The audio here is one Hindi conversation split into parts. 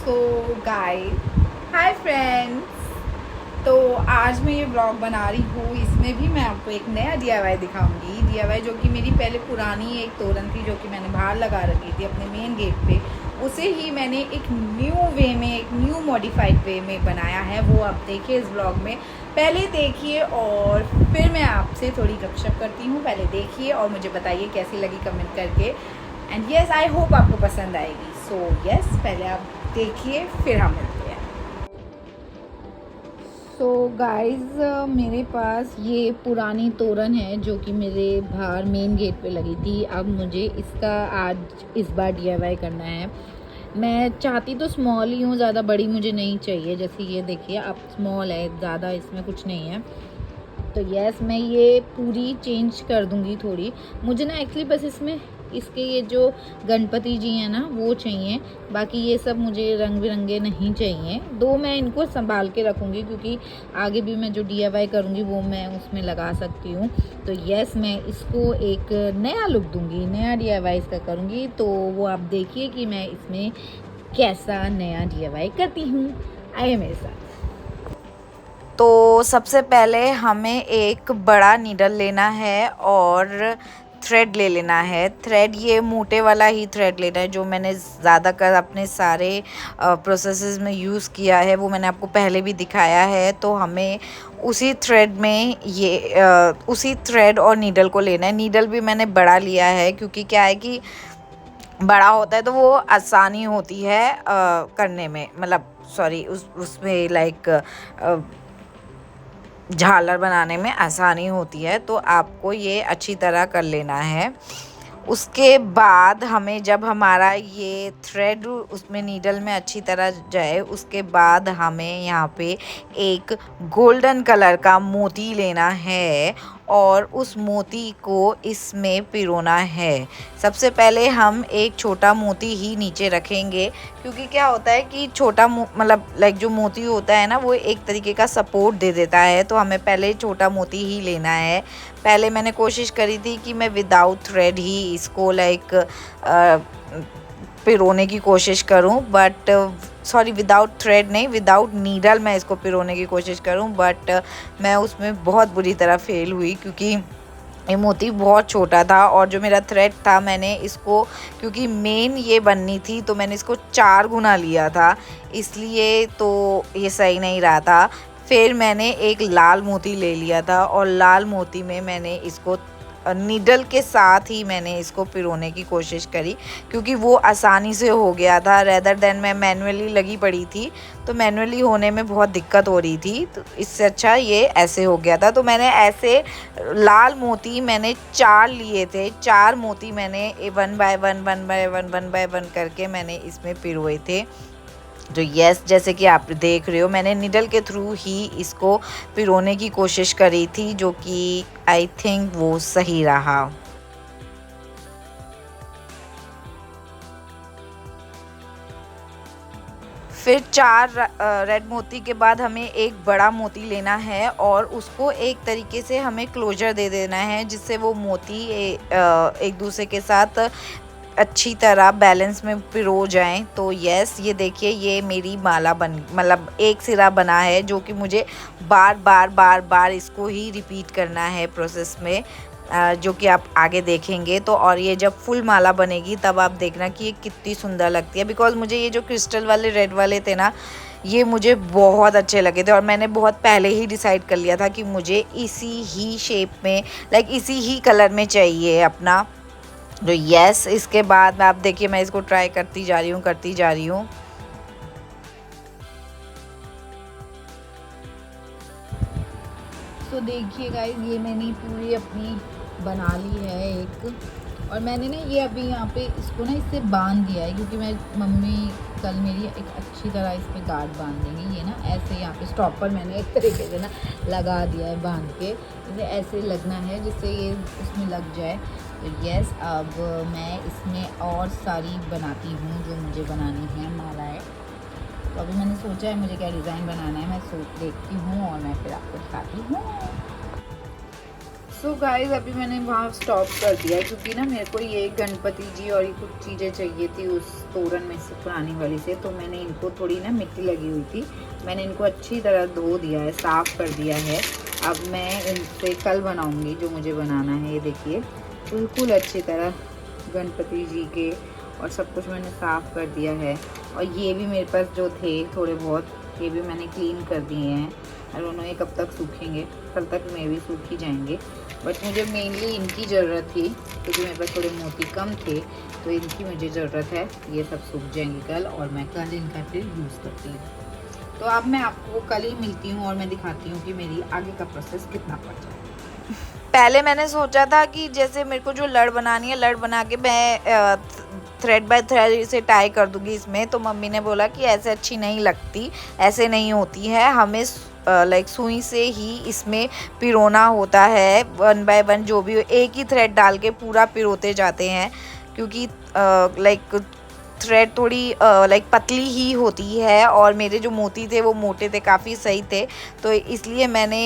So guys, hi friends. तो आज मैं ये ब्लॉग बना रही हूँ। इसमें भी मैं आपको एक नया डीआईवाई दिखाऊंगी। डीआईवाई जो कि मेरी पहले पुरानी एक तोरण थी जो कि मैंने बाहर लगा रखी थी अपने मेन गेट पे, उसे ही मैंने एक न्यू वे में, एक न्यू मॉडिफाइड वे में बनाया है। वो आप देखिए इस ब्लॉग में। पहले देखिए और फिर मैं आपसे थोड़ी गपशप करती हूँ। पहले देखिए और मुझे बताइए कैसी लगी कमेंट करके। एंड येस, आई होप आपको पसंद आएगी। सो येस, पहले आप देखिए फिर हम मिलते हैं। सो गाइस, मेरे पास ये पुरानी तोरण है जो कि मेरे बाहर मेन गेट पे लगी थी। अब मुझे इसका आज इस बार डीआईवाई करना है। मैं चाहती तो स्मॉल ही हूँ, ज़्यादा बड़ी मुझे नहीं चाहिए। जैसे ये देखिए, अब स्मॉल है, ज़्यादा इसमें कुछ नहीं है। तो यस, मैं ये पूरी चेंज कर दूँगी थोड़ी। मुझे ना एक्चुअली बस इसमें इसके ये जो गणपति जी हैं ना वो चाहिए। बाकी ये सब मुझे रंग बिरंगे नहीं चाहिए। दो मैं इनको संभाल के रखूँगी क्योंकि आगे भी मैं जो डीआईवाई करूँगी वो मैं उसमें लगा सकती हूँ। तो यस, मैं इसको एक नया लुक दूँगी, नया डीआईवाई इसका करूँगी। तो वो आप देखिए कि मैं इसमें कैसा नया डीआईवाई करती हूँ। आइए मेरे साथ। तो सबसे पहले हमें एक बड़ा नीडल लेना है और थ्रेड ले लेना है। थ्रेड ये मोटे वाला ही थ्रेड लेना है जो मैंने ज़्यादातर अपने सारे प्रोसेसेस में यूज़ किया है। वो मैंने आपको पहले भी दिखाया है। तो हमें उसी थ्रेड में उसी थ्रेड और नीडल को लेना है। नीडल भी मैंने बड़ा लिया है क्योंकि क्या है कि बड़ा होता है तो वो आसानी होती है करने में, मतलब सॉरी उसमें लाइक झालर बनाने में आसानी होती है। तो आपको ये अच्छी तरह कर लेना है। उसके बाद हमें जब हमारा ये थ्रेड उसमें नीडल में अच्छी तरह जाए, उसके बाद हमें यहाँ पे एक गोल्डन कलर का मोती लेना है और उस मोती को इसमें पिरोना है। सबसे पहले हम एक छोटा मोती ही नीचे रखेंगे क्योंकि क्या होता है कि छोटा मतलब लाइक जो मोती होता है ना वो एक तरीके का सपोर्ट दे देता है। तो हमें पहले छोटा मोती ही लेना है। पहले मैंने कोशिश करी थी कि मैं विदाउट थ्रेड ही इसको लाइक पिरोने की कोशिश करूं, बट सॉरी विदाउट थ्रेड नहीं, विदाउट नीडल मैं इसको पिरोने की कोशिश करूं, बट मैं उसमें बहुत बुरी तरह फेल हुई क्योंकि ये मोती बहुत छोटा था। और जो मेरा थ्रेड था मैंने इसको, क्योंकि मेन ये बननी थी तो मैंने इसको 4 गुना लिया था, इसलिए तो ये सही नहीं रहा था। फिर मैंने एक लाल मोती ले लिया था और लाल मोती में मैंने इसको नीडल के साथ ही मैंने इसको पिरोने की कोशिश करी क्योंकि वो आसानी से हो गया था रेदर देन मैं मैनुअली लगी पड़ी थी। तो मैनुअली होने में बहुत दिक्कत हो रही थी, तो इससे अच्छा ये ऐसे हो गया था। तो मैंने ऐसे लाल मोती मैंने 4 लिए थे। 4 मोती मैंने 1 बाय 1 करके मैंने इसमें पिरोए थे। तो यस, जैसे कि आप देख रहे हो मैंने निडल के थ्रू ही इसको पिरोने की कोशिश करी थी जो कि आई थिंक वो सही रहा। फिर 4 रेड मोती के बाद हमें एक बड़ा मोती लेना है और उसको एक तरीके से हमें क्लोजर दे देना है जिससे वो मोती एक दूसरे के साथ अच्छी तरह बैलेंस में पिरो जाएं। तो यस, ये देखिए ये मेरी माला मतलब एक सिरा बना है जो कि मुझे बार बार इसको ही रिपीट करना है प्रोसेस में, जो कि आप आगे देखेंगे। तो और ये जब फुल माला बनेगी तब आप देखना कि ये कितनी सुंदर लगती है। बिकॉज़ मुझे ये जो क्रिस्टल वाले रेड वाले थे ना, ये मुझे बहुत अच्छे लगे थे और मैंने बहुत पहले ही डिसाइड कर लिया था कि मुझे इसी ही शेप में, लाइक इसी ही कलर में चाहिए अपना। तो यस, इसके बाद आप देखिए मैं इसको ट्राई करती जा रही हूँ। तो देखिए गाइस, ये मैंने पूरी अपनी बना ली है एक। और मैंने ना ये अभी यहाँ पे इसको ना इससे बांध दिया है क्योंकि मैं मम्मी कल मेरी एक अच्छी तरह इस पर गार्ड बांध देंगी। ये ना ऐसे यहाँ पे स्टॉपर मैंने एक तरीके से ना लगा दिया है बांध के, इसे ऐसे लगना है जिससे ये उसमें लग जाए। तो यस, अब मैं इसमें और सारी बनाती हूँ जो मुझे बनानी है मालाएँ। तो अभी मैंने सोचा है मुझे क्या डिज़ाइन बनाना है, मैं देखती हूँ और मैं फिर आपको दिखाती हूँ। सो गाइस अभी मैंने वहाँ स्टॉप कर दिया क्योंकि ना मेरे को ये गणपति जी और ये कुछ चीज़ें चाहिए थी उस तोरण में से पुरानी वाली से। तो मैंने इनको थोड़ी ना मिट्टी लगी हुई थी, मैंने इनको अच्छी तरह धो दिया है, साफ़ कर दिया है। अब मैं इनसे कल बनाऊंगी जो मुझे बनाना है। ये देखिए बिल्कुल अच्छी तरह गणपति जी के और सब कुछ मैंने साफ़ कर दिया है। और ये भी मेरे पास जो थे थोड़े बहुत, ये भी मैंने क्लीन कर दिए हैं। आई डोंट नो ये कब तक सूखेंगे, कल तक में भी सूख ही जाएंगे। बट मुझे मेनली इनकी ज़रूरत थी क्योंकि मेरे पास थोड़े मोती कम थे, तो इनकी मुझे ज़रूरत है। ये सब सूख जाएंगे कल और मैं कल इनका फिर यूज़ करती हूँ। तो अब मैं आपको कल ही मिलती हूँ और मैं दिखाती हूँ कि मेरी आगे का प्रोसेस कितना पड़ जाए। पहले मैंने सोचा था कि जैसे मेरे को जो लड़ बनानी है, लड़ बना के मैं थ्रेड बाय थ्रेड से टाई कर दूंगी इसमें। तो मम्मी ने बोला कि ऐसे अच्छी नहीं लगती, ऐसे नहीं होती है, हमें लाइक सुई से ही इसमें पिरोना होता है। 1 बाय 1 जो भी एक ही थ्रेड डाल के पूरा पिरोते जाते हैं क्योंकि लाइक थ्रेड थोड़ी लाइक पतली ही होती है और मेरे जो मोती थे वो मोटे थे, काफ़ी सही थे। तो इसलिए मैंने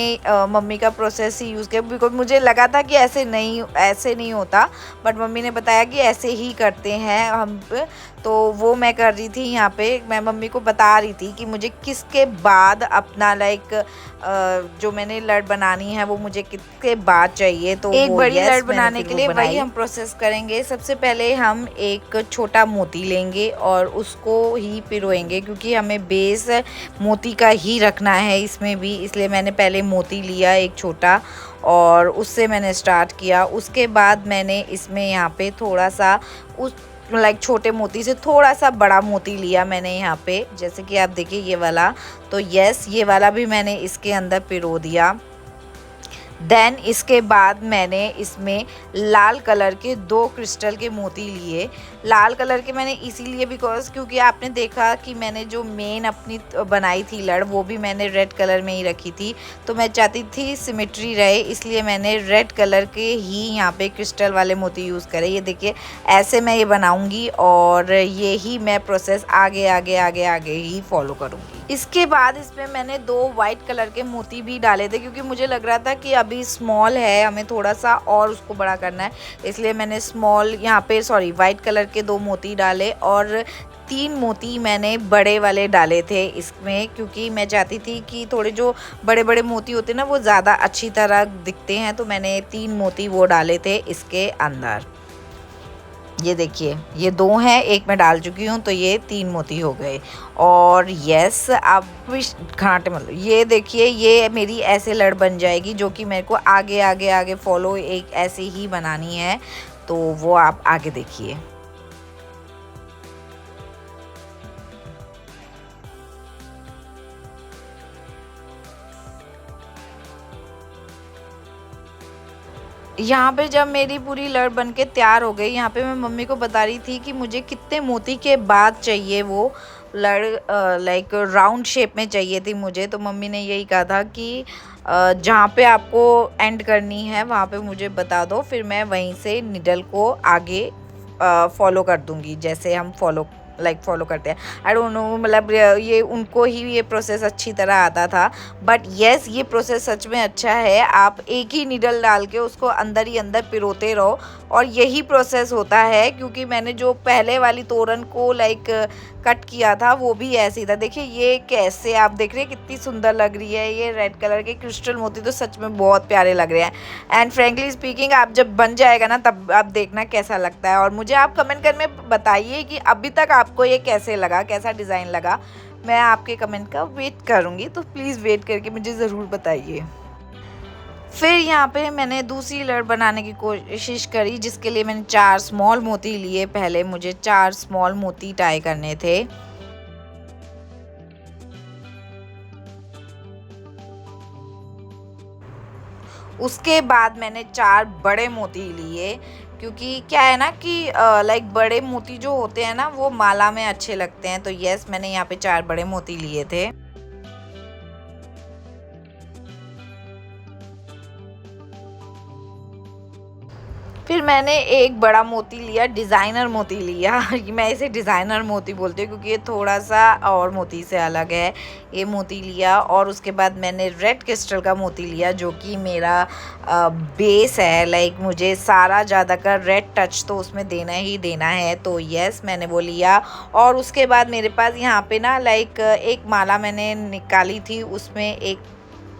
मम्मी का प्रोसेस ही यूज़ किया बिकॉज मुझे लगा था कि ऐसे नहीं होता, बट मम्मी ने बताया कि ऐसे ही करते हैं हम। तो वो मैं कर रही थी यहाँ पे, मैं मम्मी को बता रही थी कि मुझे किसके बाद अपना लाइक जो मैंने लड़ बनानी है वो मुझे किसके बाद चाहिए। तो एक बड़ी लड़ बनाने के लिए वही हम प्रोसेस करेंगे। सबसे पहले हम एक छोटा मोती लेंगे और उसको ही पिरोएंगे क्योंकि हमें बेस मोती का ही रखना है इसमें भी, इसलिए मैंने पहले मोती लिया एक छोटा और उससे मैंने स्टार्ट किया। उसके बाद मैंने इसमें यहाँ पे थोड़ा सा उस लाइक छोटे मोती से थोड़ा सा बड़ा मोती लिया मैंने यहाँ पे, जैसे कि आप देखिए ये वाला। तो यस, ये वाला भी मैंने इसके अंदर पिरो दिया। देन इसके बाद मैंने इसमें लाल कलर के 2 क्रिस्टल के मोती लिए। लाल कलर के मैंने इसीलिए बिकॉज क्योंकि आपने देखा कि मैंने जो मेन अपनी बनाई थी लड़ वो भी मैंने रेड कलर में ही रखी थी, तो मैं चाहती थी सिमेट्री रहे, इसलिए मैंने रेड कलर के ही यहाँ पे क्रिस्टल वाले मोती यूज़ करे। ये देखिए ऐसे मैं ये बनाऊँगी और ये ही मैं प्रोसेस आगे ही फॉलो करूँगी। इसके बाद इसमें मैंने 2 वाइट कलर के मोती भी डाले थे क्योंकि मुझे लग रहा था कि अभी स्मॉल है, हमें थोड़ा सा और उसको बड़ा करना है, इसलिए मैंने वाइट कलर के 2 मोती डाले और 3 मोती मैंने बड़े वाले डाले थे इसमें क्योंकि मैं चाहती थी कि थोड़े जो बड़े बड़े मोती होते हैं ना वो ज़्यादा अच्छी तरह दिखते हैं। तो मैंने 3 मोती वो डाले थे इसके अंदर। ये देखिए ये 2 हैं, एक मैं डाल चुकी हूँ, तो ये 3 मोती हो गए। और यस अब घाटे मतलब ये देखिए ये मेरी ऐसे लड़ बन जाएगी जो कि मेरे को आगे फॉलो एक ऐसे ही बनानी है, तो वो आप आगे देखिए। यहाँ पे जब मेरी पूरी लड़ बन के तैयार हो गई, यहाँ पे मैं मम्मी को बता रही थी कि मुझे कितने मोती के बाद चाहिए वो लड़, लाइक राउंड शेप में चाहिए थी मुझे। तो मम्मी ने यही कहा था कि जहाँ पे आपको एंड करनी है वहाँ पे मुझे बता दो, फिर मैं वहीं से निडल को आगे फॉलो कर दूँगी जैसे हम फॉलो करते हैं। आई डोंट नो मतलब ये उनको ही ये प्रोसेस अच्छी तरह आता था, बट येस ये प्रोसेस सच में अच्छा है। आप एक ही नीडल डाल के उसको अंदर ही अंदर पिरोते रहो और यही प्रोसेस होता है क्योंकि मैंने जो पहले वाली तोरण को लाइक कट किया था वो भी ऐसे ही था। देखिए ये कैसे आप देख रहे हैं कितनी सुंदर लग रही है, ये रेड कलर के क्रिस्टल मोती तो सच में बहुत प्यारे लग रहे हैं। एंड फ्रेंकली स्पीकिंग आप जब बन जाएगा ना तब आप देखना कैसा लगता है और मुझे आप कमेंट करके बताइए कि अभी तक आपको ये कैसे लगा, कैसा डिज़ाइन लगा। मैं आपके कमेंट का वेट करूँगी, तो प्लीज़ वेट करके मुझे ज़रूर बताइए। फिर यहाँ पे मैंने दूसरी लड़ बनाने की कोशिश करी जिसके लिए मैंने 4 स्मॉल मोती लिए। पहले मुझे 4 स्मॉल मोती टाई करने थे। उसके बाद मैंने 4 बड़े मोती लिए क्योंकि क्या है ना कि लाइक बड़े मोती जो होते हैं ना वो माला में अच्छे लगते हैं। तो यस मैंने यहाँ पे 4 बड़े मोती लिए थे। फिर फिर मैंने एक बड़ा मोती लिया, डिज़ाइनर मोती लिया मैं इसे डिज़ाइनर मोती बोलती हूँ क्योंकि ये थोड़ा सा और मोती से अलग है। ये मोती लिया और उसके बाद मैंने रेड क्रिस्टल का मोती लिया जो कि मेरा बेस है। लाइक मुझे सारा ज़्यादातर रेड टच तो उसमें देना ही देना है, तो यस मैंने वो लिया। और उसके बाद मेरे पास यहाँ पे ना लाइक एक माला मैंने निकाली थी, उसमें एक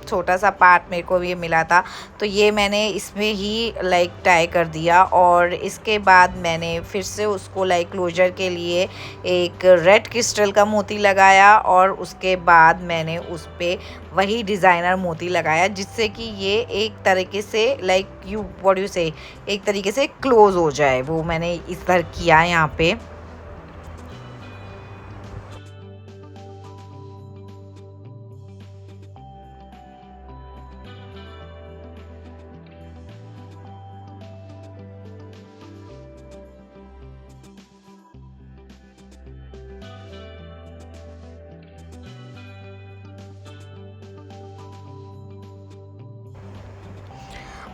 छोटा सा पार्ट मेरे को ये मिला था, तो ये मैंने इसमें ही लाइक टाई कर दिया। और इसके बाद मैंने फिर से उसको लाइक क्लोजर के लिए एक रेड क्रिस्टल का मोती लगाया और उसके बाद मैंने उस पर वही डिज़ाइनर मोती लगाया, जिससे कि ये एक तरीके से लाइक यू व्हाट यू से एक तरीके से क्लोज हो जाए। वो मैंने इस तरह किया यहाँ पे।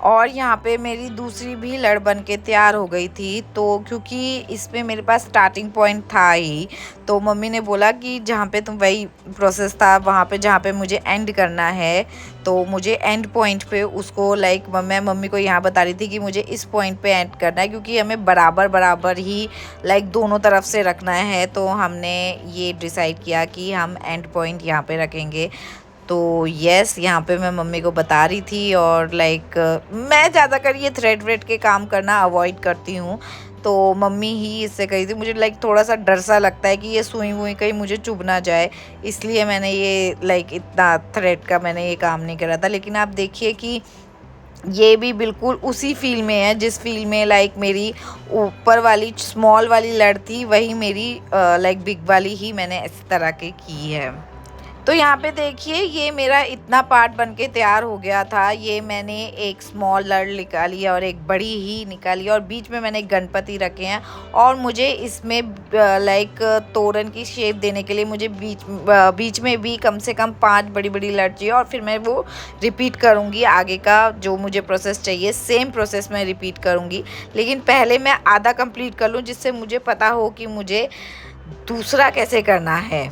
और यहाँ पे मेरी दूसरी भी लड़ बन के तैयार हो गई थी। तो क्योंकि इसमें मेरे पास स्टार्टिंग पॉइंट था ही, तो मम्मी ने बोला कि जहाँ पे तुम वही प्रोसेस था वहाँ पे जहाँ पे मुझे एंड करना है, तो मुझे एंड पॉइंट पे उसको लाइक मैं मम्मी को यहाँ बता रही थी कि मुझे इस पॉइंट पे एंड करना है, क्योंकि हमें बराबर बराबर ही लाइक दोनों तरफ से रखना है। तो हमने ये डिसाइड किया कि हम एंड पॉइंट यहाँ पे रखेंगे। तो यस यहाँ पे मैं मम्मी को बता रही थी। और लाइक मैं ज़्यादातर ये थ्रेड व्रेड के काम करना अवॉइड करती हूँ, तो मम्मी ही इससे कही थी। मुझे लाइक थोड़ा सा डर सा लगता है कि ये सुई वुई कहीं मुझे चुभ ना जाए, इसलिए मैंने ये लाइक इतना थ्रेड का मैंने ये काम नहीं करा था। लेकिन आप देखिए कि ये भी बिल्कुल उसी फील में है जिस फील में लाइक मेरी ऊपर वाली स्मॉल वाली लड़ थी, वही मेरी लाइक बिग वाली ही मैंने इस तरह के की है। तो यहाँ पे देखिए ये मेरा इतना पार्ट बन के तैयार हो गया था। ये मैंने एक स्मॉल लड़ निकाली है और एक बड़ी ही निकाली है, और बीच में मैंने गणपति रखे हैं। और मुझे इसमें लाइक तोरण की शेप देने के लिए मुझे बीच में भी कम से कम 5 बड़ी बड़ी लड़ चाहिए। और फिर मैं वो रिपीट करूँगी, आगे का जो मुझे प्रोसेस चाहिए सेम प्रोसेस मैं रिपीट करूँगी। लेकिन पहले मैं आधा कंप्लीट कर लूँ, जिससे मुझे पता हो कि मुझे दूसरा कैसे करना है।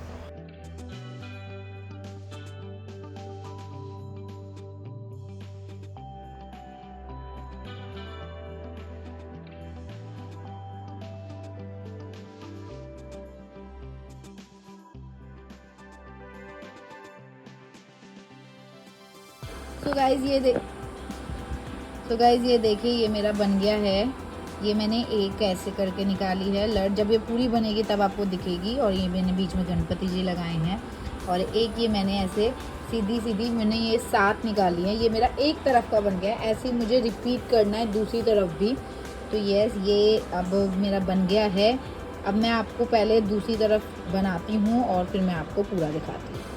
सो गाइज़ ये देखिए ये मेरा बन गया है। ये मैंने एक ऐसे करके निकाली है लड़, जब ये पूरी बनेगी तब आपको दिखेगी। और ये मैंने बीच में गणपति जी लगाए हैं, और एक ये मैंने ऐसे सीधी मैंने ये 7 निकाली है। ये मेरा एक तरफ का बन गया है, ऐसे ही मुझे रिपीट करना है दूसरी तरफ भी। तो यस ये अब मेरा बन गया है। अब मैं आपको पहले दूसरी तरफ बनाती हूँ और फिर मैं आपको पूरा दिखाती हूँ।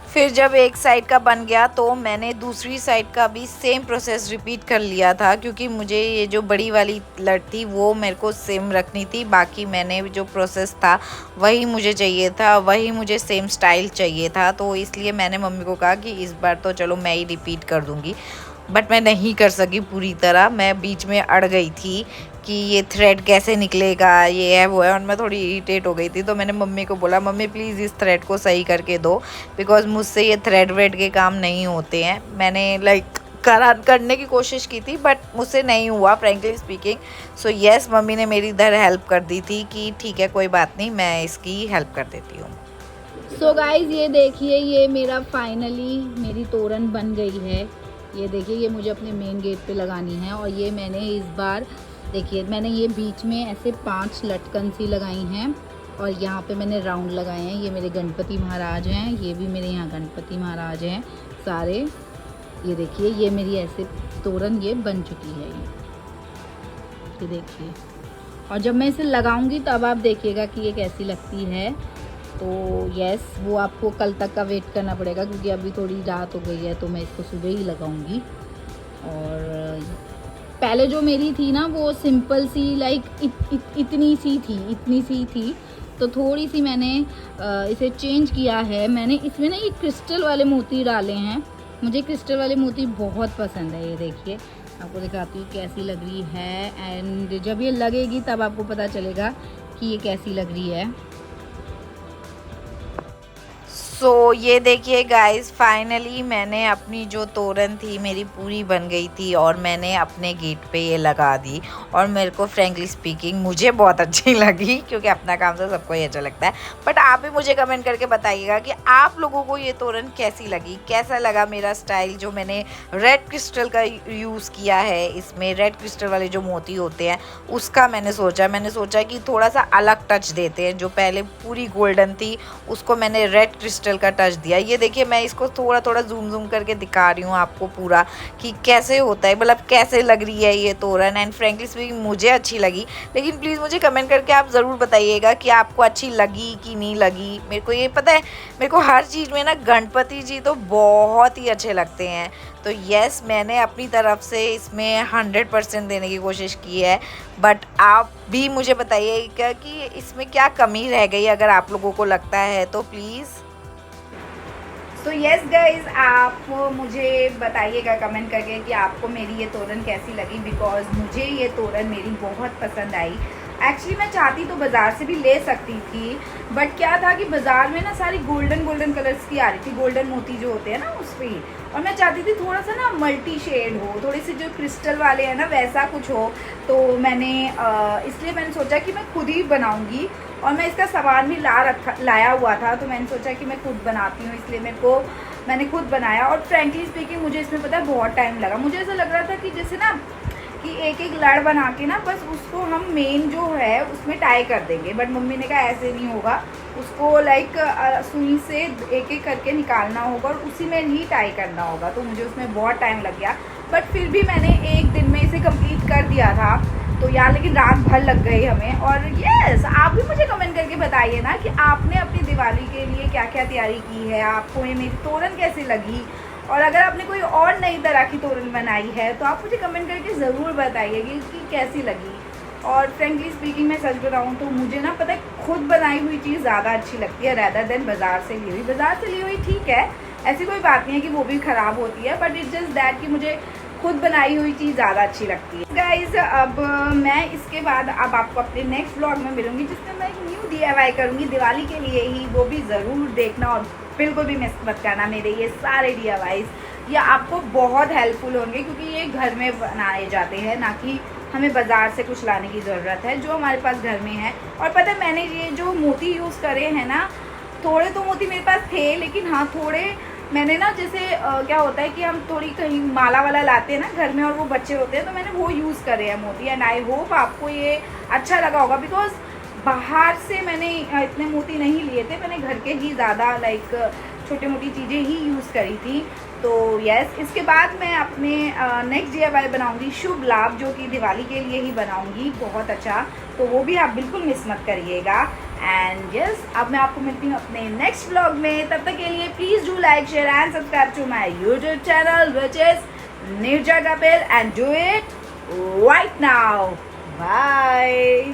फिर जब एक साइड का बन गया तो मैंने दूसरी साइड का भी सेम प्रोसेस रिपीट कर लिया था, क्योंकि मुझे ये जो बड़ी वाली लड़ थी वो मेरे को सेम रखनी थी। बाकी मैंने जो प्रोसेस था वही मुझे चाहिए था, वही मुझे सेम स्टाइल चाहिए था। तो इसलिए मैंने मम्मी को कहा कि इस बार तो चलो मैं ही रिपीट कर दूँगी, बट मैं नहीं कर सकी पूरी तरह। मैं बीच में अड़ गई थी कि ये थ्रेड कैसे निकलेगा, ये है वो है, और मैं थोड़ी इरिटेट हो गई थी। तो मैंने मम्मी को बोला मम्मी प्लीज़ इस थ्रेड को सही करके दो, बिकॉज़ मुझसे ये थ्रेड व्रेड के काम नहीं होते हैं। मैंने लाइक करने की कोशिश की थी बट मुझसे नहीं हुआ frankly speaking. So yes mummy ने मेरी इधर हेल्प कर दी थी कि ठीक है कोई बात नहीं, मैं इसकी हेल्प कर देती हूँ। सो गाइज़ ये देखिए ये मेरा फाइनली मेरी तोरण बन गई है। ये देखिए ये मुझे अपने मेन गेट पे लगानी है। और ये मैंने इस बार देखिए मैंने ये बीच में ऐसे 5 लटकन सी लगाई हैं, और यहाँ पे मैंने राउंड लगाए हैं। ये मेरे गणपति महाराज हैं, ये भी मेरे यहाँ गणपति महाराज हैं सारे। ये देखिए ये मेरी ऐसे तोरण ये बन चुकी है। ये देखिए, और जब मैं इसे लगाऊंगी तब आप देखिएगा कि ये कैसी लगती है। तो यस वो आपको कल तक का वेट करना पड़ेगा, क्योंकि अभी थोड़ी रात हो गई है, तो मैं इसको सुबह ही लगाऊंगी। और पहले जो मेरी थी ना वो सिंपल सी लाइक इतनी सी थी। तो थोड़ी सी मैंने इसे चेंज किया है। मैंने इसमें ना ये क्रिस्टल वाले मोती डाले हैं, मुझे क्रिस्टल वाली मोती बहुत पसंद है। ये देखिए, आपको दिखाती हूँ कैसी लग रही है, एंड जब ये लगेगी तब आपको पता चलेगा कि ये कैसी लग रही है। सो ये देखिए गाइस, फाइनली मैंने अपनी जो तोरण थी मेरी पूरी बन गई थी और मैंने अपने गेट पे ये लगा दी। और मेरे को फ्रेंकली स्पीकिंग मुझे बहुत अच्छी लगी, क्योंकि अपना काम तो सबको ही अच्छा लगता है। बट आप भी मुझे कमेंट करके बताइएगा कि आप लोगों को ये तोरण कैसी लगी, कैसा लगा मेरा स्टाइल जो मैंने रेड क्रिस्टल का यूज़ किया है। इसमें रेड क्रिस्टल वाले जो मोती होते हैं उसका मैंने सोचा कि थोड़ा सा अलग टच देते हैं। जो पहले पूरी गोल्डन थी उसको मैंने रेड क्रिस्टल का टच दिया। ये देखिए, मैं इसको थोड़ा थोड़ा जूम करके दिखा रही हूँ आपको पूरा कि कैसे होता है, मतलब कैसे लग रही है ये तोरण। एंड फ्रेंकली स्पीकिंग मुझे अच्छी लगी, लेकिन प्लीज़ मुझे कमेंट करके आप ज़रूर बताइएगा कि आपको अच्छी लगी कि नहीं लगी। मेरे को ये पता है, मेरे को हर चीज़ में ना गणपति जी तो बहुत ही अच्छे लगते हैं। तो यस, मैंने अपनी तरफ से इसमें 100% देने की कोशिश की है। बट आप भी मुझे बताइएगा कि इसमें क्या कमी रह गई, अगर आप लोगों को लगता है तो प्लीज़। तो यस गाइज, आप मुझे बताइएगा कमेंट करके कि आपको मेरी ये तोरण कैसी लगी, बिकॉज मुझे ये तोरण मेरी बहुत पसंद आई। एक्चुअली मैं चाहती तो बाज़ार से भी ले सकती थी, बट क्या था कि बाज़ार में ना सारी गोल्डन कलर्स की आ रही थी, गोल्डन मोती जो होते हैं ना उस पर। और मैं चाहती थी थोड़ा सा ना मल्टी शेड हो, थोड़े से जो क्रिस्टल वाले हैं ना वैसा कुछ हो। तो मैंने इसलिए मैंने सोचा कि मैं खुद ही बनाऊंगी। और मैं इसका सामान भी लाया हुआ था, तो मैंने सोचा कि मैं खुद बनाती हूँ, इसलिए मैंने खुद बनाया। और फ्रेंकली स्पीकिंग मुझे इसमें पता है बहुत टाइम लगा। मुझे ऐसा लग रहा था कि जैसे ना कि एक लड़ बना के ना बस उसको हम मेन जो है उसमें टाई कर देंगे। बट मम्मी ने कहा ऐसे नहीं होगा, उसको लाइक सुई से एक करके निकालना होगा और उसी में ही टाई करना होगा। तो मुझे उसमें बहुत टाइम लग गया, बट फिर भी मैंने एक दिन में इसे कंप्लीट कर दिया था। तो यार लेकिन रात भर लग गई हमें। और यस, आप भी मुझे कमेंट करके बताइए ना कि आपने अपनी दिवाली के लिए क्या क्या तैयारी की है, आपको ये मेरी तोरण कैसी लगी। और अगर आपने कोई और नई तरह की तोरण बनाई है तो आप मुझे कमेंट करके ज़रूर बताइए कि कैसी लगी। और फ्रेंकली स्पीकिंग मैं सच बताऊँ तो मुझे ना पता है खुद बनाई हुई चीज़ ज़्यादा अच्छी लगती है रैदर देन बाज़ार से ली हुई। बाज़ार से ली हुई ठीक है, ऐसी कोई बात नहीं है कि वो भी ख़राब होती है, बट इट्स जस्ट दैट कि मुझे खुद बनाई हुई चीज़ ज़्यादा अच्छी लगती है। गाइज, अब मैं इसके बाद अब आपको अपने नेक्स्ट व्लॉग में मिलूंगी, जिसमें मैं एक न्यू DIY करूँगी दिवाली के लिए ही। वो भी ज़रूर देखना और बिल्कुल भी मिस मत करना। मेरे ये सारे DIYs ये आपको बहुत हेल्पफुल होंगे, क्योंकि ये घर में बनाए जाते हैं, ना कि हमें बाज़ार से कुछ लाने की ज़रूरत है, जो हमारे पास घर में है। और पता है मैंने ये जो मोती यूज़ करे हैं ना, थोड़े तो मोती मेरे पास थे, लेकिन हाँ थोड़े मैंने ना जैसे क्या होता है कि हम थोड़ी कहीं माला वाला लाते हैं ना घर में और वो बच्चे होते हैं, तो मैंने वो यूज़ करे हैं मोती। एंड आई होप आपको ये अच्छा लगा होगा, बिकॉज बाहर से मैंने इतने मोती नहीं लिए थे, मैंने घर के ही ज़्यादा लाइक छोटी मोटी चीज़ें ही यूज़ करी थी। तो यस, इसके बाद मैं अपने नेक्स्ट DIY बनाऊंगी शुभ लाभ, जो कि दिवाली के लिए ही बनाऊंगी बहुत अच्छा। तो वो भी आप बिल्कुल मिस मत करिएगा। एंड यस, अब मैं आपको मिलती हूँ अपने नेक्स्ट व्लॉग में। तब तक के लिए please do like share and subscribe to my YouTube channel which is Neerja Kapil, and do it right now. Bye.